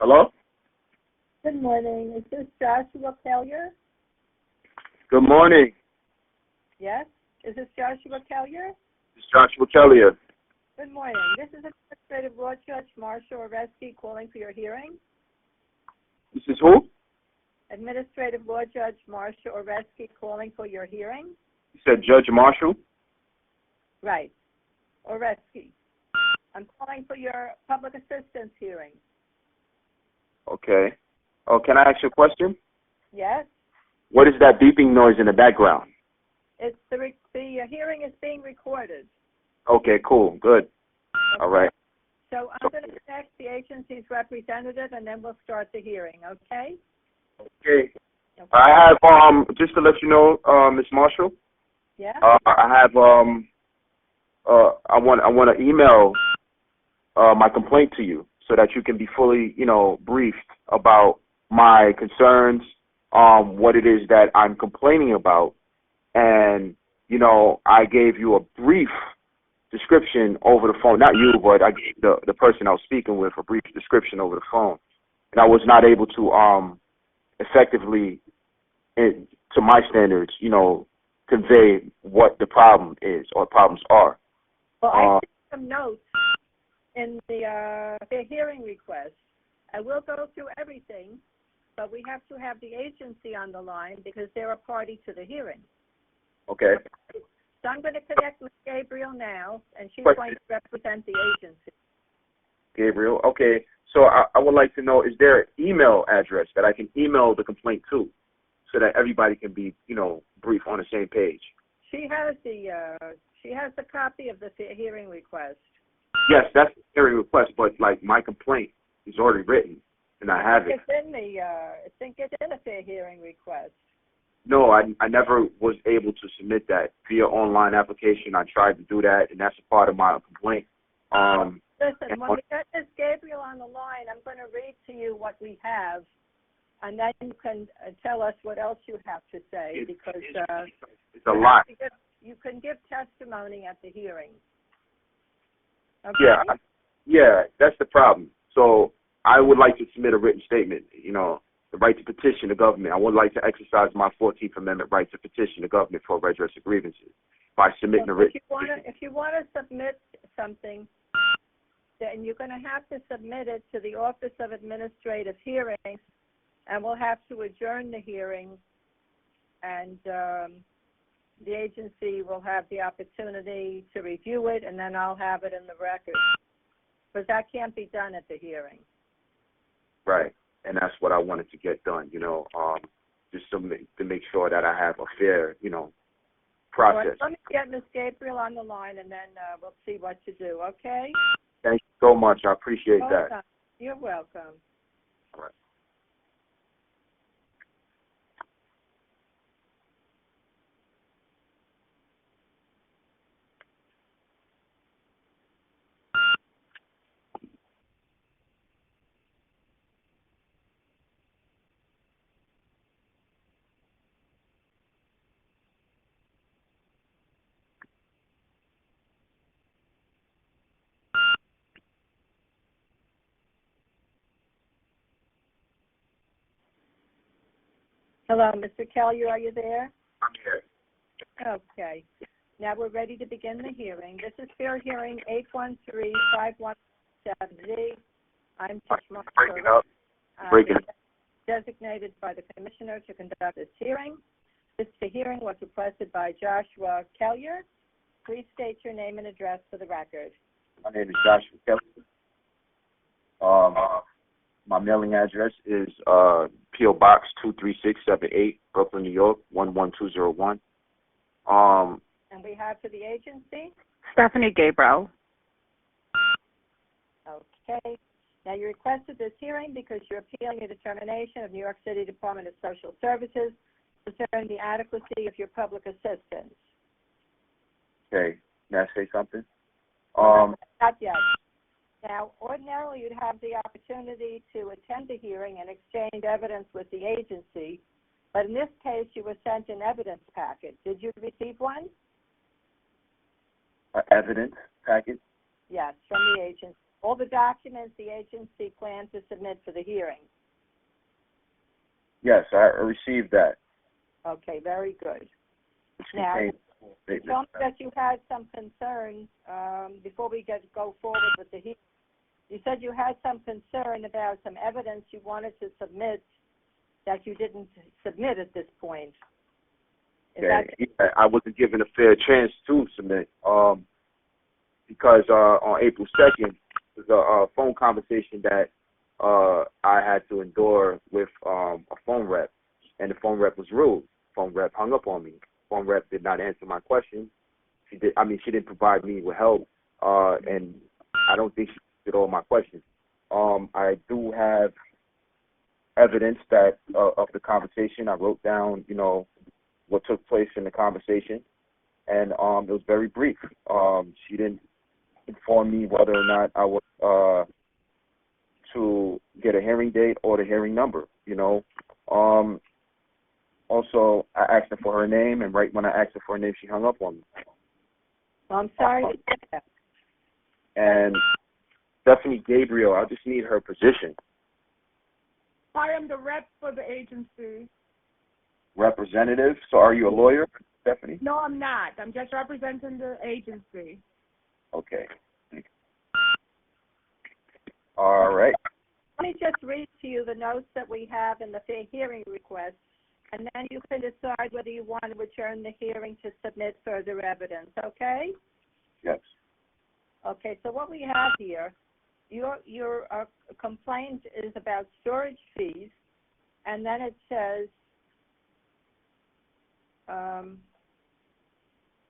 Hello? Good morning. Is this Joshua Kellier? Good morning. Yes? Is this Joshua Kellier? This is Joshua Kellier. Good morning. This is Administrative Law Judge Marcia Oresky calling for your hearing. This is who? Administrative Law Judge Marcia Oresky calling for your hearing. You said Judge Marshall? Right. Oresky. I'm calling for your public assistance hearing. Okay. Oh, can I ask you a question? Yes? What is that beeping noise in the background? It's the hearing is being recorded. Okay, cool. Good. Okay. All right. So I'm going to connect the agency's representative, and then we'll start the hearing, okay? Okay. I have, just to let you know, Ms. Marshall, Yeah? I have, I want to email my complaint to you so that you can be fully, briefed about my concerns, what it is that I'm complaining about. And, I gave you a brief description over the phone. Not you, but I gave the person I was speaking with a brief description over the phone. And I was not able to effectively, to my standards, convey what the problem is or problems are. Well, I took some notes in the hearing request. I will go through everything, but we have to have the agency on the line because they're a party to the hearing. Okay. So I'm going to connect with Gabriel now, and she's going to represent the agency. Gabriel, okay. So I would like to know, is there an email address that I can email the complaint to so that everybody can be, brief on the same page? She has the copy of the hearing request. Yes, that's the hearing request, but my complaint is already written and I have it. It's in the fair hearing request. No, I never was able to submit that via online application. I tried to do that, and that's a part of my complaint. Listen, when we get Ms. Gabriel on the line, I'm going to read to you what we have, and then you can tell us what else you have to say, because it's a lot. You can give testimony at the hearing. Okay? Yeah, that's the problem. So I would like to submit a written statement, the right to petition the government. I would like to exercise my 14th Amendment right to petition the government for redress of grievances by submitting a written statement. If you want to submit something, then you're going to have to submit it to the Office of Administrative Hearings, and we'll have to adjourn the hearing, and the agency will have the opportunity to review it, and then I'll have it in the record, because that can't be done at the hearing. Right, and that's what I wanted to get done, just to make sure that I have a fair, process. Right, let me get Ms. Gabriel on the line, and then we'll see what to do, okay? Thank you so much. I appreciate that. You're welcome. All right. Hello, Mr. Kelly, are you there? I'm here. Okay. Now we're ready to begin the hearing. This is fair hearing 813-517D. I'm Judge Marcia. Breaking up. Designated by the Commissioner to conduct this hearing. This hearing was requested by Joshua Kellier. Please state your name and address for the record. My name is Joshua Kellier. My mailing address is P.O. Box 23678, Brooklyn, New York, 11201. And we have for the agency? Stephanie Gabriel. Okay. Now, you requested this hearing because you're appealing a determination of New York City Department of Social Services concerning the adequacy of your public assistance. Okay. May I say something? Not yet. Now, ordinarily, you'd have the opportunity to attend the hearing and exchange evidence with the agency, but in this case, you were sent an evidence packet. Did you receive one? Evidence packet? Yes, from the agency. all the documents the agency planned to submit for the hearing? Yes, I received that. Okay, very good. Which Now, contains you told me that you had some concern before we go forward with the hearing. You said you had some concern about some evidence you wanted to submit that you didn't submit at this point. Yeah, I wasn't given a fair chance to submit because on April 2nd, there was a phone conversation that I had to endure with a phone rep, and the phone rep was rude. The phone rep hung up on me. The phone rep did not answer my question. She didn't provide me with help, and I don't think she answered all my questions. I do have evidence that of the conversation. I wrote down, what took place in the conversation, and it was very brief. She didn't inform me whether or not I was to get a hearing date or the hearing number. Also, I asked her for her name, and right when I asked her for her name, she hung up on me. Well, I'm sorry to hear that. And Stephanie Gabriel, I just need her position. I am the rep for the agency. Representative? So are you a lawyer, Stephanie? No, I'm not. I'm just representing the agency. Okay. All right. Let me just read to you the notes that we have in the hearing request, and then you can decide whether you want to adjourn the hearing to submit further evidence, okay? Yes. Okay, so what we have here, your complaint is about storage fees, and then it says,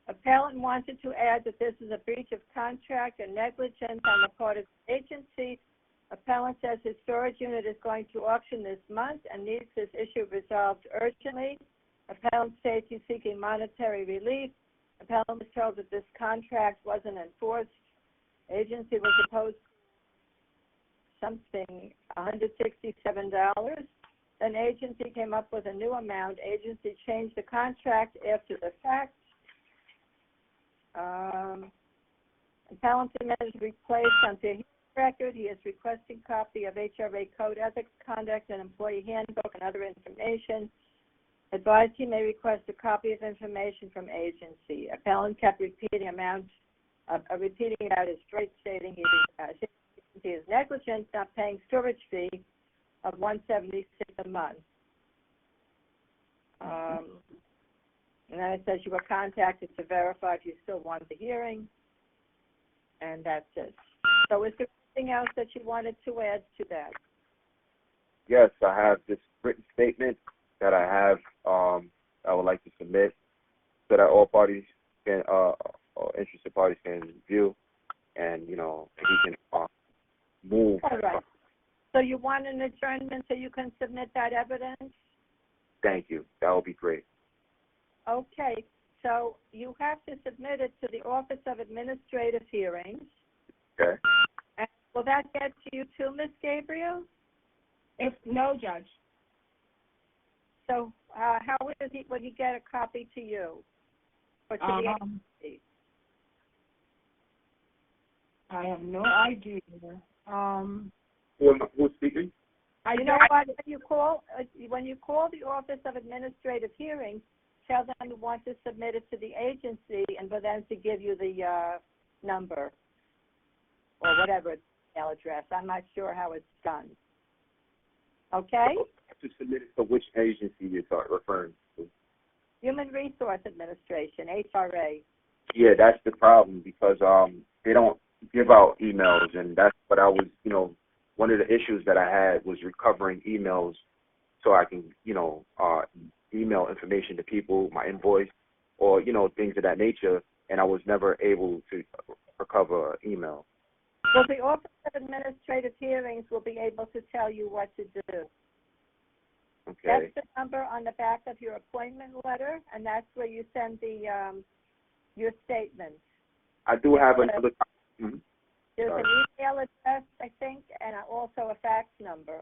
appellant wanted to add that this is a breach of contract and negligence on the part of the agency. Appellant says his storage unit is going to auction this month and needs this issue resolved urgently. Appellant states he's seeking monetary relief. Appellant was told that this contract wasn't enforced. Agency was opposed to something, $167. Then agency came up with a new amount. Agency changed the contract after the fact. Appellant submitted replaced onto his record. He is requesting copy of HRA Code Ethics, Conduct, and Employee Handbook and other information. Advised he may request a copy of information from agency. Appellant kept repeating about his straight, stating he is negligent, not paying storage fee of $176 a month. And then it says you were contacted to verify if you still want the hearing, and that's it. So is there anything else that you wanted to add to that? Yes, I have this written statement that I have I would like to submit so that all parties can, interested parties can view, and, we can move. All right. So you want an adjournment so you can submit that evidence? Thank you. That would be great. Okay. So you have to submit it to the Office of Administrative Hearings. Okay. And will that get to you too, Ms. Gabriel? No, Judge. So how would he get a copy to you? Or to the agency? I have no idea. Who's speaking? You know what? When you call the Office of Administrative Hearings, tell them you want to submit it to the agency and for them to give you the number or whatever email address. I'm not sure how it's done. Okay? To submit it to which agency you're referring to? Human Resource Administration, HRA. Yeah, that's the problem because they don't give out emails, and that's what I was, one of the issues that I had was recovering emails so I can, email information to people, my invoice, or, things of that nature, and I was never able to recover email. Well, the Office of Administrative Hearings will be able to tell you what to do. Okay. That's the number on the back of your appointment letter, and that's where you send the your statement. I do have another. Mm-hmm. There's an email address, I think, and also a fax number.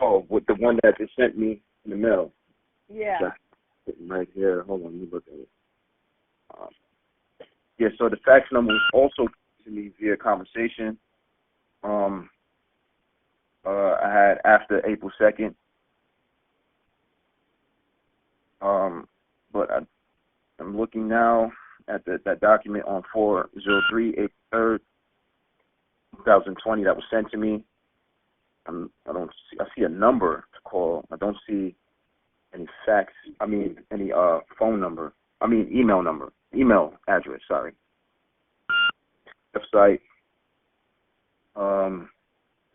Oh, with the one that they sent me in the mail. Yeah. That's sitting right here. Hold on, let me look at it. Yeah, so the fax number was also to me via conversation. I had after April 2nd. But I'm looking now at that document on 4/03, April 3rd, 2020 that was sent to me. I see a number to call. I don't see any fax. Any phone number. Email address. Sorry. Website.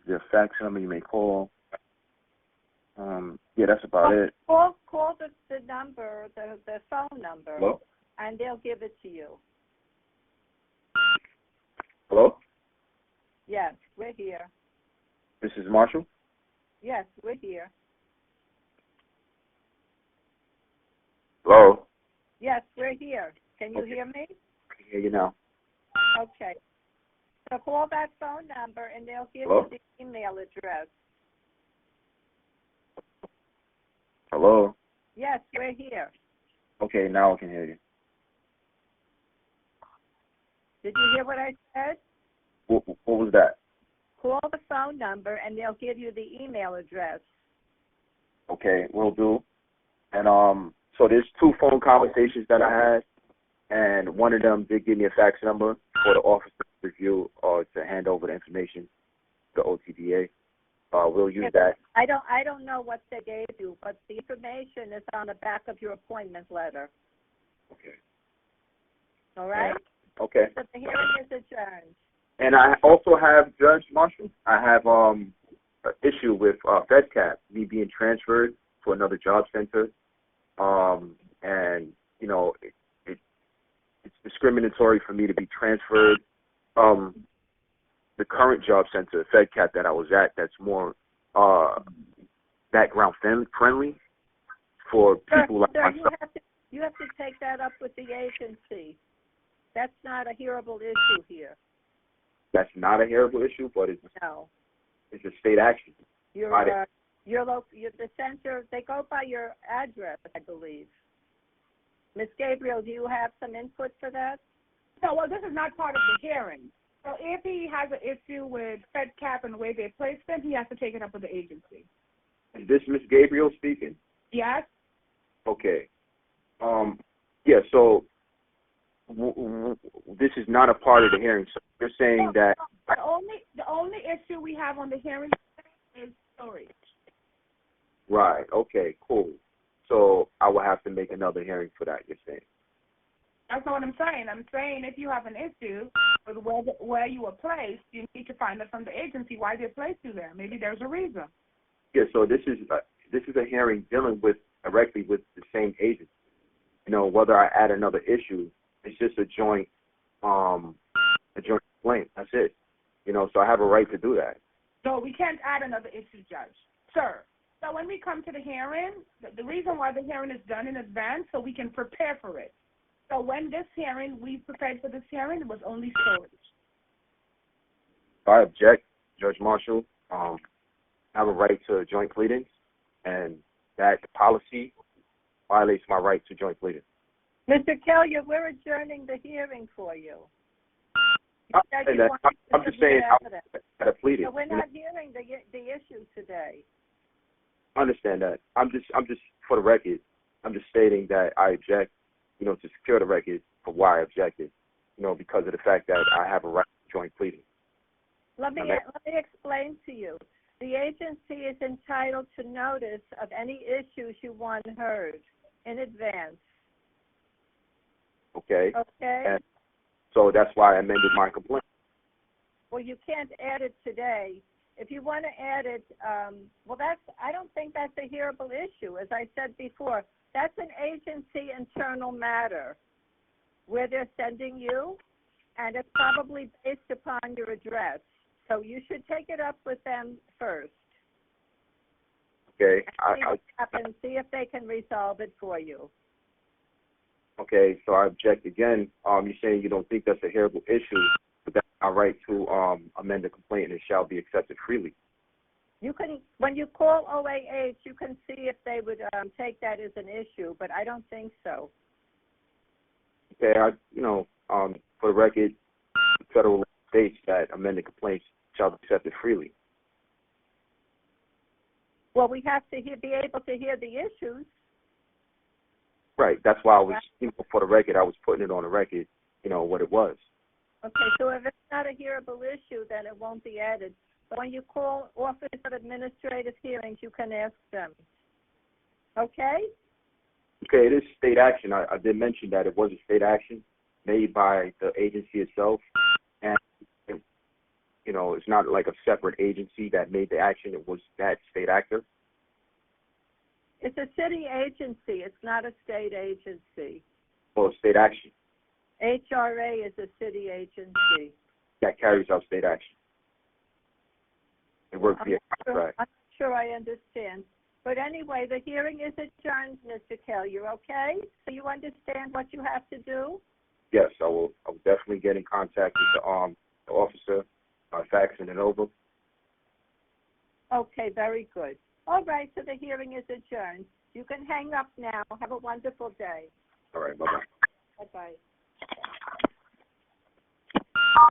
The fax number you may call. Yeah, that's about it. Call the number, the phone number. Hello? And they'll give it to you. Hello? Yes, we're here. This is Marshall? Yes, we're here. Hello? Yes, we're here. Can you hear me? I can hear you now. Okay. So call that phone number and they'll give Hello? you the email address. Hello? Yes, we're here. Okay, now I can hear you. Did you hear what I said? What was that? Call the phone number and they'll give you the email address. Okay, will do. And so there's 2 phone conversations that I had, and one of them did give me a fax number for the officer to review or to hand over the information to OTDA. We'll use that. I don't know what they gave you, but the information is on the back of your appointment letter. Okay. All right? Yeah. Okay. So the hearing is adjourned. And I also have, Judge Marshall, I have an issue with FedCap, me being transferred to another job center. And, you know, it's discriminatory for me to be transferred. The current job center, FedCap, that I was at, that's more background friendly for people like myself. You have to take that up with the agency. That's not a hearable issue here. That's not a hearable issue, but it's a state action. The center, they go by your address, I believe. Ms. Gabriel, do you have some input for that? No, well, this is not part of the hearing. So if he has an issue with FedCap and the way they placed him, he has to take it up with the agency. Is this Ms. Gabriel speaking? Yes? Okay. Yeah, so this is not a part of the hearing. So you're saying that... The only issue we have on the hearing is storage. Right, okay, cool. So I will have to make another hearing for that, you're saying? That's not what I'm saying. I'm saying if you have an issue with where you were placed, you need to find out from the agency why they placed you there. Maybe there's a reason. Yeah, so this is a hearing dealing directly with the same agency. You know, whether I add another issue, it's just a joint complaint. That's it. You know, so I have a right to do that. No, we can't add another issue, Judge. Sir, so when we come to the hearing, the reason why the hearing is done in advance so we can prepare for it. So when we prepared for this hearing, it was only storage. I object, Judge Marshall. I have a right to joint pleadings, and that policy violates my right to joint pleadings. Mr. Kelly, we're adjourning the hearing for you. I'm just saying I have pleaded. So we're not hearing the issue today. I understand that. I'm just for the record, I'm just stating that I object, you know, to secure the record for why I objected, you know, because of the fact that I have a right to joint pleading. Let me explain to you. The agency is entitled to notice of any issues you want heard in advance. Okay. Okay. And so that's why I amended my complaint. Well, you can't add it today. If you want to add it, I don't think that's a hearable issue. As I said before, that's an agency internal matter where they're sending you, and it's probably based upon your address. So you should take it up with them first. Okay. See if they can resolve it for you. Okay, so I object again. You're saying you don't think that's a hearable issue, but that's my right to amend the complaint, and it shall be accepted freely. You can, when you call OAH, you can see if they would take that as an issue, but I don't think so. Okay, for the record, the federal states that amended complaints shall be accepted freely. Well, we have to be able to hear the issues. Right. That's why I was, for the record, I was putting it on the record, what it was. Okay, so if it's not a hearable issue, then it won't be added. But when you call Office of Administrative Hearings, you can ask them. Okay? Okay, it is state action. I did mention that it was a state action made by the agency itself. And, it's not like a separate agency that made the action. It was that state actor. It's a city agency. It's not a state agency. Well, state action. HRA is a city agency. That carries out state action. It works via contract. I'm not sure I understand. But anyway, the hearing is adjourned, Mr. Kelly. Okay? So you understand what you have to do? Yes, I will definitely get in contact with the officer, faxing it over. Okay, very good. All right, so the hearing is adjourned. You can hang up now. Have a wonderful day. All right, bye-bye. Bye-bye.